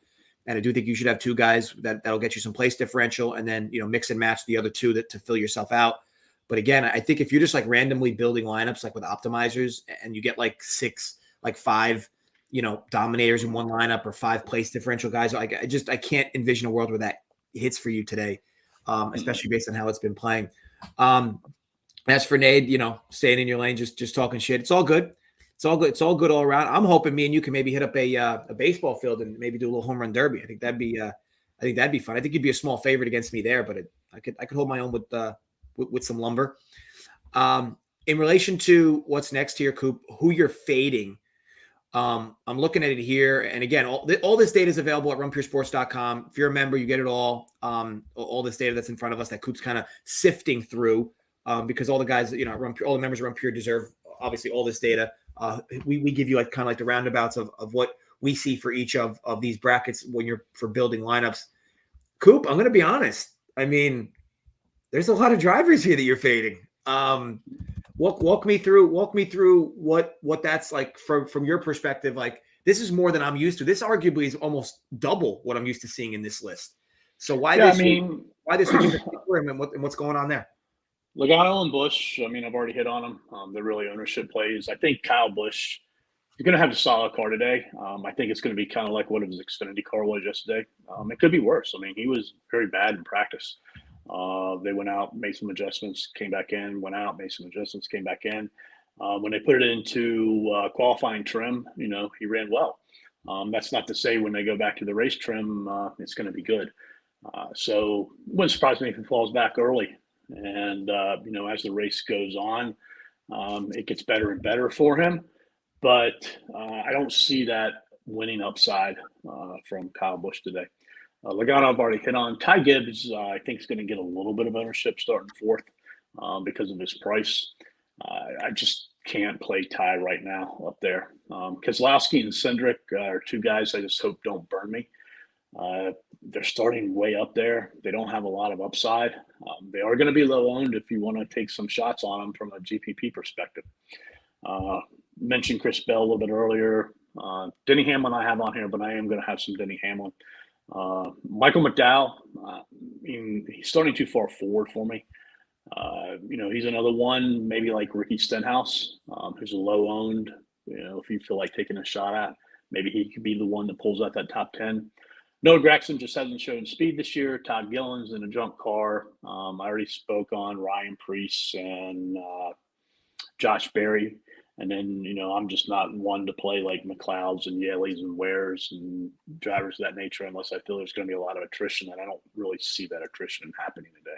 And I do think you should have two guys that'll get you some place differential and then, mix and match the other two to fill yourself out. But again, I think if you're just like randomly building lineups, like with optimizers and you get like five, dominators in one lineup or five place differential guys, I can't envision a world where that hits for you today, especially based on how it's been playing. As for Nade, staying in your lane, just talking shit. It's all good. It's all good. It's all good all around. I'm hoping me and you can maybe hit up a baseball field and maybe do a little home run derby. I think that'd be fun. I think you'd be a small favorite against me there, but I could hold my own with some lumber. In relation to what's next here, Coop, who you're fading. I'm looking at it here. And again, all this data is available at runpuresports.com. If you're a member, you get it all. All this data that's in front of us that Coop's kind of sifting through because all the guys, all the members of Run Pure deserve obviously all this data. We give you kind of the roundabouts of what we see for each of these brackets when you're for building lineups. Coop, I'm going to be honest. I mean, there's a lot of drivers here that you're fading. Walk me through what that's like from your perspective. Like, this is more than I'm used to. This arguably is almost double what I'm used to seeing in this list. So why this in particular, and what's going on there?
Logano and Busch, I've already hit on them. They're really ownership plays. I think Kyle Busch is going to have a solid car today. I think it's going to be kind of like what his Xfinity car was yesterday. It could be worse. He was very bad in practice. They went out, made some adjustments, came back in, went out, made some adjustments, came back in. When they put it into qualifying trim, he ran well. That's not to say when they go back to the race trim, it's going to be good. So it wouldn't surprise me if he falls back early. And, as the race goes on, it gets better and better for him. But I don't see that winning upside from Kyle Busch today. Logano I've already hit on. Ty Gibbs, I think, is going to get a little bit of ownership starting fourth because of his price. I just can't play Ty right now up there. Keselowski and Cindric are two guys I just hope don't burn me. They're starting way up there. They don't have a lot of upside. They are going to be low owned if you want to take some shots on them from a GPP perspective. Mentioned Chris Bell a little bit earlier. Denny Hamlin I have on here, but I am going to have some Denny Hamlin. Michael McDowell, he's starting too far forward for me. He's another one, maybe like Ricky Stenhouse, who's a low owned, if you feel like taking a shot at, maybe he could be the one that pulls out that top 10. Noah Gragson just hasn't shown speed this year. Todd Gilliland's in a junk car. I already spoke on Ryan Preece and Josh Berry. And then, I'm just not one to play like McLeods and Yaleys and Wares and drivers of that nature unless I feel there's going to be a lot of attrition. And I don't really see that attrition happening today.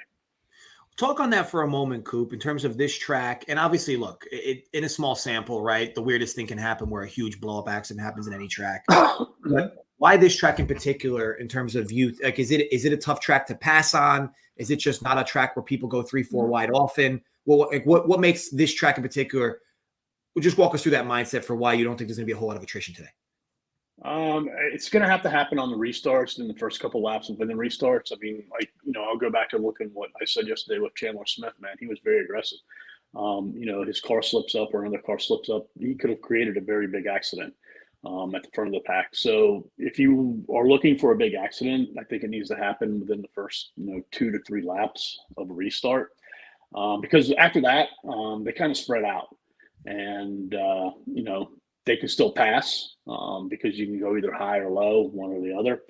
Talk on that for a moment, Coop, in terms of this track. And obviously, look, in a small sample, right, the weirdest thing can happen where a huge blow-up accident happens in any track. But why this track in particular in terms of youth? Like, is it a tough track to pass on? Is it just not a track where people go 3-4 wide often? Well, what makes this track in particular? Well, just walk us through that mindset for why you don't think there's going to be a whole lot of attrition today.
It's going to have to happen on the restarts in the first couple laps and then restarts. I'll go back to looking what I said yesterday with Chandler Smith, man. He was very aggressive. His car slips up or another car slips up. He could have created a very big accident at the front of the pack. So if you are looking for a big accident, I think it needs to happen within the first, 2 to 3 laps of a restart. Because after that, they kind of spread out. And, they can still pass because you can go either high or low, one or the other.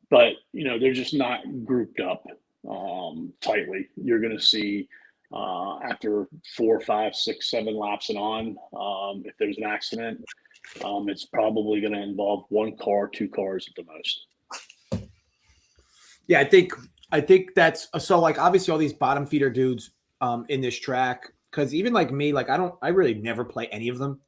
But, they're just not grouped up tightly. You're going to see after 4, 5, 6, 7 laps and on, if there's an accident, it's probably going to involve 1 car, 2 cars at the most.
Yeah, I think that's so. Like, obviously, all these bottom feeder dudes in this track, because even like me, like I really never play any of them.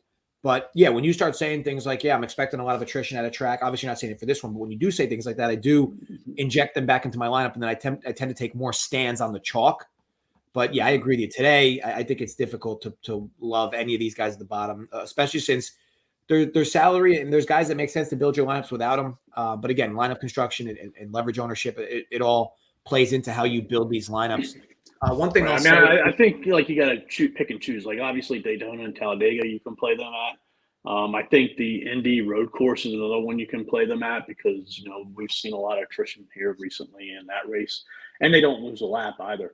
But yeah, when you start saying things like, yeah, I'm expecting a lot of attrition at a track, obviously not saying it for this one, but when you do say things like that, I do inject them back into my lineup, and then I tend to take more stands on the chalk. But yeah, I agree with you. Today, I think it's difficult to love any of these guys at the bottom, especially since their salary, and there's guys that make sense to build your lineups without them. But again, lineup construction and leverage ownership, it all plays into how you build these lineups. One thing I'll say,
I think like you got to pick and choose. Like obviously Daytona and Talladega, you can play them at. I think the Indy road course is another one you can play them at because we've seen a lot of attrition here recently in that race, and they don't lose a lap either.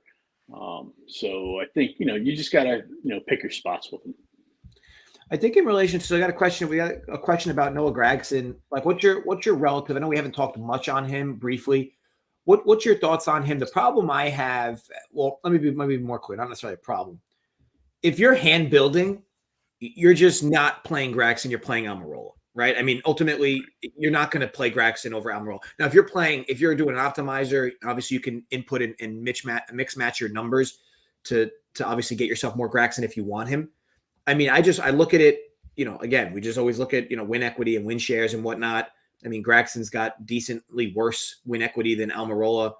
So I think you just got to pick your spots with them.
I think in relation to, so we got a question about Noah Gragson. Like, what's your relative? I know we haven't talked much on him briefly. What's your thoughts on him? The problem I have, well, let me be more clear. Not necessarily a problem. If you're hand building, you're just not playing Gragson. You're playing Almirola, right? I mean, ultimately, you're not going to play Gragson over Almirola. Now, if you're doing an optimizer, obviously you can input and mix match your numbers to obviously get yourself more Gragson if you want him. I mean, I look at it, again, we just always look at, win equity and win shares and whatnot. I mean, Gragson's got decently worse win equity than Almirola,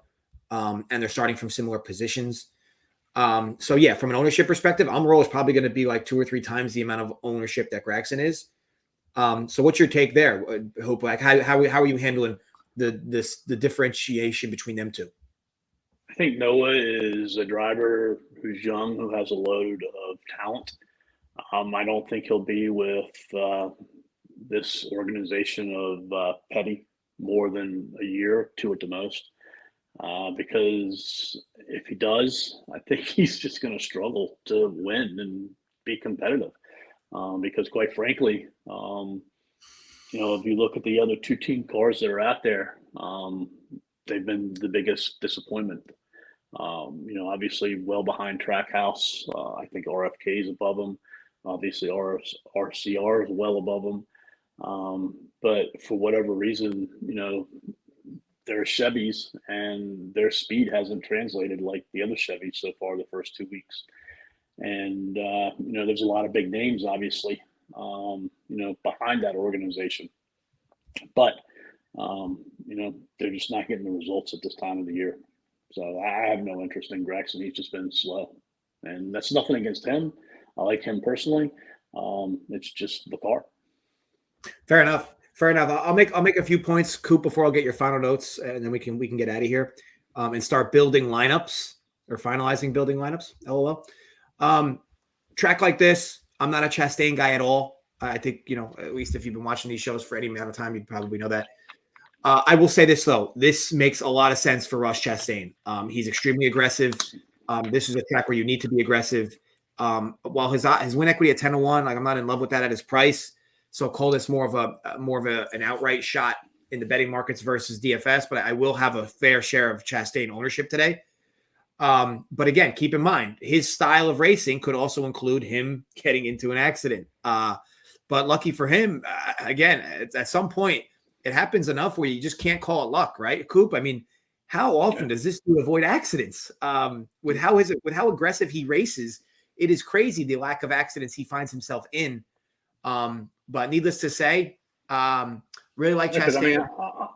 and they're starting from similar positions. So yeah, from an ownership perspective, Almirola is probably going to be like 2 or 3 times the amount of ownership that Gragson is. So what's your take there? Hope, like how are you handling the differentiation between them two?
I think Noah is a driver who's young, who has a load of talent. I don't think he'll be with this organization of Petty more than a year or 2 at the most. Because if he does, I think he's just going to struggle to win and be competitive. Because quite frankly, if you look at the other 2 team cars that are out there, they've been the biggest disappointment. Obviously well behind Trackhouse. I think RFK is above them. Obviously, RCR is well above them. But for whatever reason, they're Chevys, and their speed hasn't translated like the other Chevys so far the first 2 weeks. And, there's a lot of big names, obviously, behind that organization. But, they're just not getting the results at this time of the year. So I have no interest in Gragson. He's just been slow. And that's nothing against him. I like him personally. It's just the car.
Fair enough. I'll make a few points, Coop, before I'll get your final notes, and then we can get out of here and start building lineups or finalizing building lineups. LOL. Track like this, I'm not a Chastain guy at all. I think at least if you've been watching these shows for any amount of time, you'd probably know that. I will say this though, this makes a lot of sense for Ross Chastain. He's extremely aggressive. This is a track where you need to be aggressive. While his win equity at 10-1, like I'm not in love with that at his price. So call this more of an outright shot in the betting markets versus DFS, but I will have a fair share of Chastain ownership today. But again, keep in mind, his style of racing could also include him getting into an accident. But lucky for him, again, at some point, it happens enough where you just can't call it luck, right? Coop, I mean, how often does this dude avoid accidents? With how aggressive he races, it is crazy the lack of accidents he finds himself in. But needless to say, really like Chastain.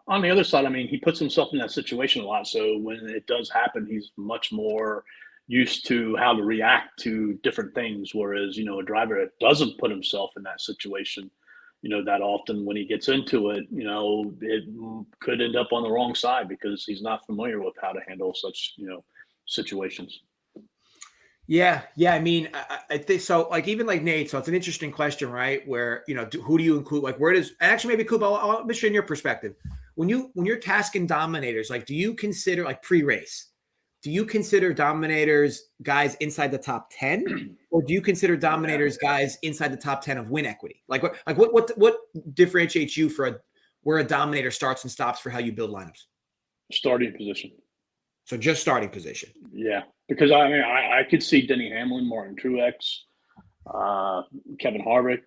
On the other side, he puts himself in that situation a lot. So when it does happen, he's much more used to how to react to different things. Whereas, a driver that doesn't put himself in that situation, that often when he gets into it, it could end up on the wrong side because he's not familiar with how to handle such, situations.
Yeah. I think so. Like even like Nate, so it's an interesting question, right? Where who do you include? Like where does actually maybe Coop? I'll be sure in your perspective when you're tasking dominators, like do you consider like pre-race? Do you consider dominators guys inside the top 10, or do you consider dominators guys inside the top 10 of win equity? Like what differentiates you for where a dominator starts and stops for how you build lineups?
Starting position.
So just starting position.
Yeah, because I could see Denny Hamlin, Martin Truex, Kevin Harvick,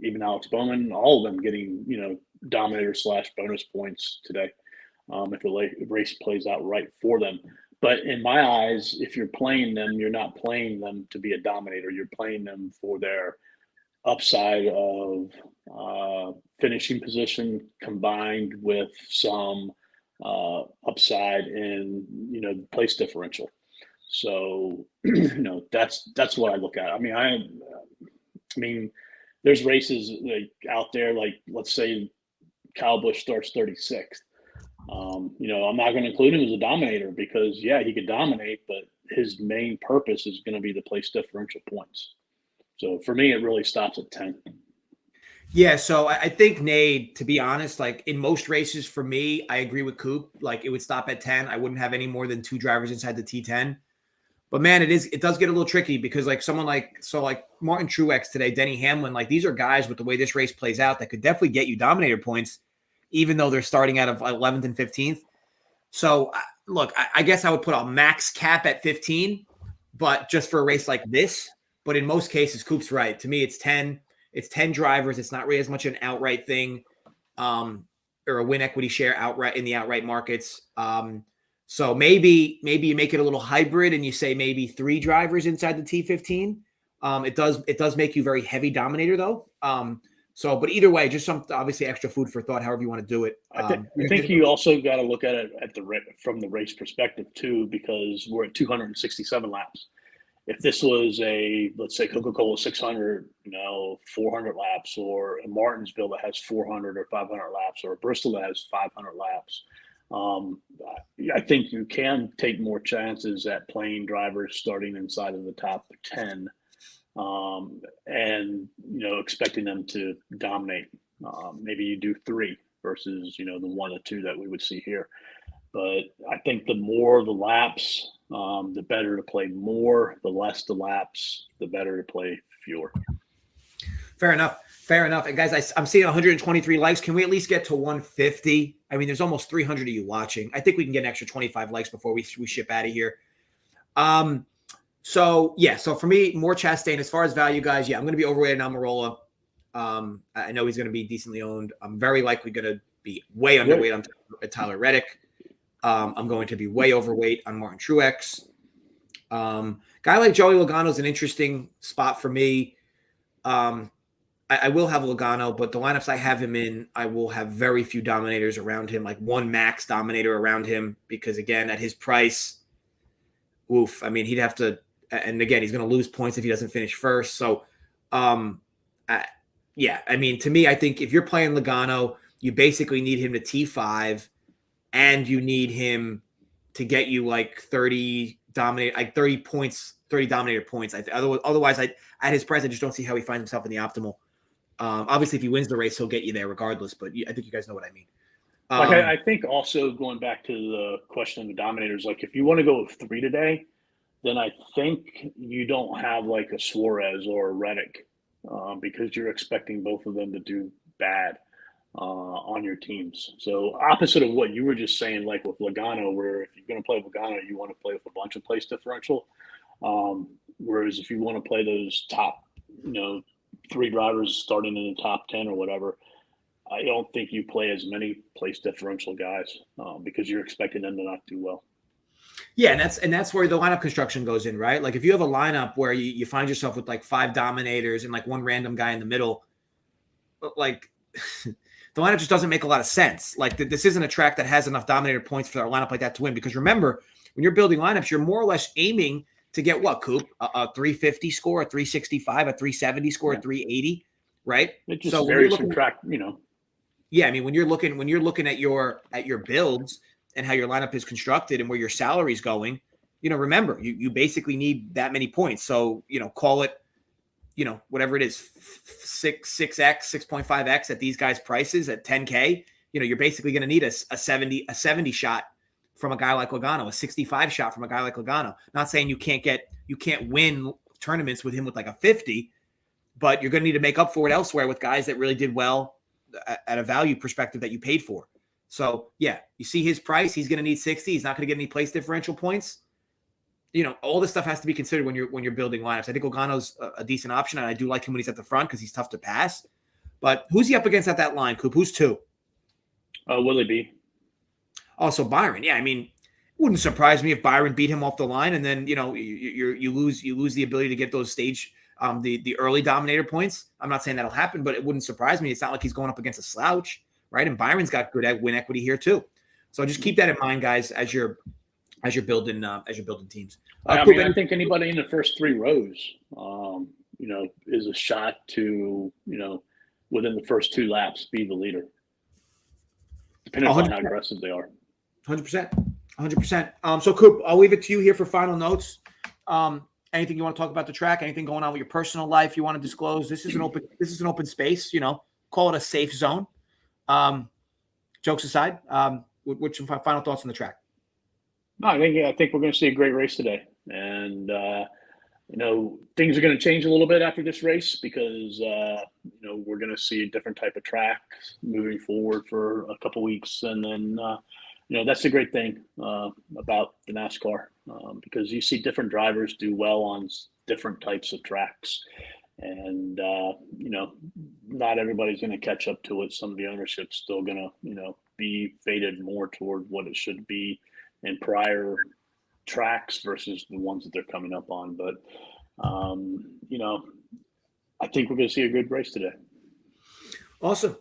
even Alex Bowman, all of them getting dominator / bonus points today if the race plays out right for them. But in my eyes, if you're playing them, you're not playing them to be a dominator. You're playing them for their upside of finishing position combined with some upside in place differential. So that's what I look at. I mean, there's races like out there, like let's say Kyle Busch starts 36th. I'm not going to include him as a dominator because he could dominate, but his main purpose is going to be the place differential points. So for me, it really stops at 10.
Yeah, so I think, Nate, to be honest, like in most races for me, I agree with Coop. Like it would stop at 10. I wouldn't have any more than 2 drivers inside the T10. But man, it does get a little tricky because like someone like Martin Truex today, Denny Hamlin, like these are guys with the way this race plays out that could definitely get you Dominator points, even though they're starting out of 11th and 15th. So look, I guess I would put a max cap at 15, but just for a race like this. But in most cases, Coop's right. To me, it's 10. It's 10 drivers. It's not really as much an outright thing, or a win equity share outright in the outright markets. So maybe you make it a little hybrid and you say maybe 3 drivers inside the T15. It does make you very heavy Dominator though. But either way, just some obviously extra food for thought, however you want to do it.
I think you also got to look at it from the race perspective too, because we're at 267 laps. If this was let's say Coca-Cola 600, 400 laps, or a Martinsville that has 400 or 500 laps, or a Bristol that has 500 laps, I think you can take more chances at playing drivers starting inside of the top 10, and expecting them to dominate. Maybe you do 3 versus the 1 or 2 that we would see here. But I think the more the laps, the better to play more. The less the laps, the better to play fewer.
Fair enough. And guys, I'm seeing 123 likes. Can we at least get to 150? I mean, there's almost 300 of you watching. I think we can get an extra 25 likes before we ship out of here. So for me, more Chastain. As far as value, guys, I'm going to be overweight on Almirola. I know he's going to be decently owned. I'm very likely going to be way underweight on Tyler Reddick. I'm going to be way overweight on Martin Truex. Guy like Joey Logano is an interesting spot for me. I will have Logano, but the lineups I have him in, I will have very few dominators around him, like 1 max dominator around him, because again, at his price, I mean, he'd have to, and again, he's going to lose points if he doesn't finish first. So, I mean, to me, I think if you're playing Logano, you basically need him to T5, and you need him to get you like 30 points, 30 dominator points. Otherwise, at his price, I just don't see how he finds himself in the optimal. Obviously, if he wins the race, he'll get you there regardless. But I think you guys know what I mean.
I think also going back to the question of the dominators, like if you want to go with 3 today, then I think you don't have like a Suarez or a Reddick, because you're expecting both of them to do bad on your teams. So opposite of what you were just saying, like with Logano, where if you're going to play Logano, you want to play with a bunch of place differential. Whereas if you want to play those top, 3 drivers starting in the top 10 or whatever, I don't think you play as many place differential guys because you're expecting them to not do well.
Yeah, and that's where the lineup construction goes in, right? Like if you have a lineup where you find yourself with like 5 dominators and like 1 random guy in the middle, like the lineup just doesn't make a lot of sense. Like this isn't a track that has enough dominator points for a lineup like that to win. Because remember, when you're building lineups, you're more or less aiming to get what, Coop? A 350 score, a 365, a 370 score, a 380, right?
It just varies from track,
Yeah, I mean, when you're looking at your builds and how your lineup is constructed and where your salary is going, remember, you basically need that many points. So, call it, whatever it is, 6x, 6.5x at these guys' prices at 10K, you're basically going to need a 70 shot from a guy like Logano, a 65 shot from a guy like Logano. Not saying you can't win tournaments with him with like a 50, but you're going to need to make up for it elsewhere with guys that really did well at a value perspective that you paid for. So yeah, you see his price, he's going to need 60. He's not going to get any place differential points. All this stuff has to be considered when you're building lineups. I think Logano's a decent option, and I do like him when he's at the front because he's tough to pass. But who's he up against at that line, Coop? Who's 2?
Willie B.
Also Byron. Yeah, I mean, it wouldn't surprise me if Byron beat him off the line, and then you lose the ability to get those stage the early Dominator points. I'm not saying that'll happen, but it wouldn't surprise me. It's not like he's going up against a slouch, right? And Byron's got good win equity here too. So just keep that in mind, guys, as you're building teams.
I
Coop,
mean, I think anybody in the first 3 rows, is a shot to, within the first 2 laps, be the leader, depending on how aggressive they are.
100%. So Coop, I'll leave it to you here for final notes. Anything you want to talk about the track? Anything going on with your personal life you want to disclose? This is an open space. Call it a safe zone. Jokes aside, what's some final thoughts on the track?
No, I think we're going to see a great race today, and things are going to change a little bit after this race because we're going to see a different type of track moving forward for a couple weeks, and then that's the great thing about the NASCAR because you see different drivers do well on different types of tracks, and not everybody's going to catch up to it. Some of the ownership's still going to be faded more toward what it should be in prior tracks versus the ones that they're coming up on. But, I think we're going to see a good race today.
Awesome.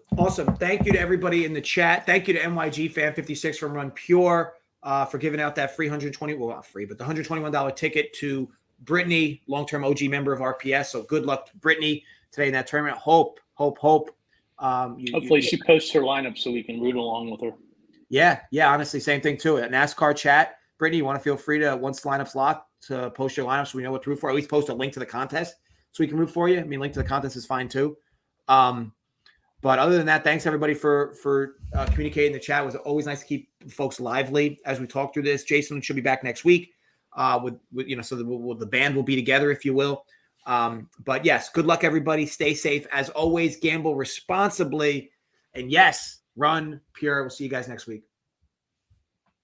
Thank you to everybody in the chat. Thank you to NYG Fan 56 from Run Pure for giving out that free not free, but the $121 ticket to Brittany, long-term OG member of RPS. So good luck to Brittany today in that tournament. Hope. Hopefully
she posts her lineup so we can root along with her.
Yeah. Honestly, same thing too. A NASCAR chat. Brittany, you want to feel free to, once the lineup's locked, to post your lineup so we know what to root for. At least post a link to the contest so we can root for you. I mean, link to the contest is fine too. But other than that, thanks everybody for communicating in the chat. It was always nice to keep folks lively as we talk through this. Jason should be back next week so the band will be together, if you will. But yes, good luck everybody. Stay safe as always. Gamble responsibly, and yes, run pure. We'll see you guys next week.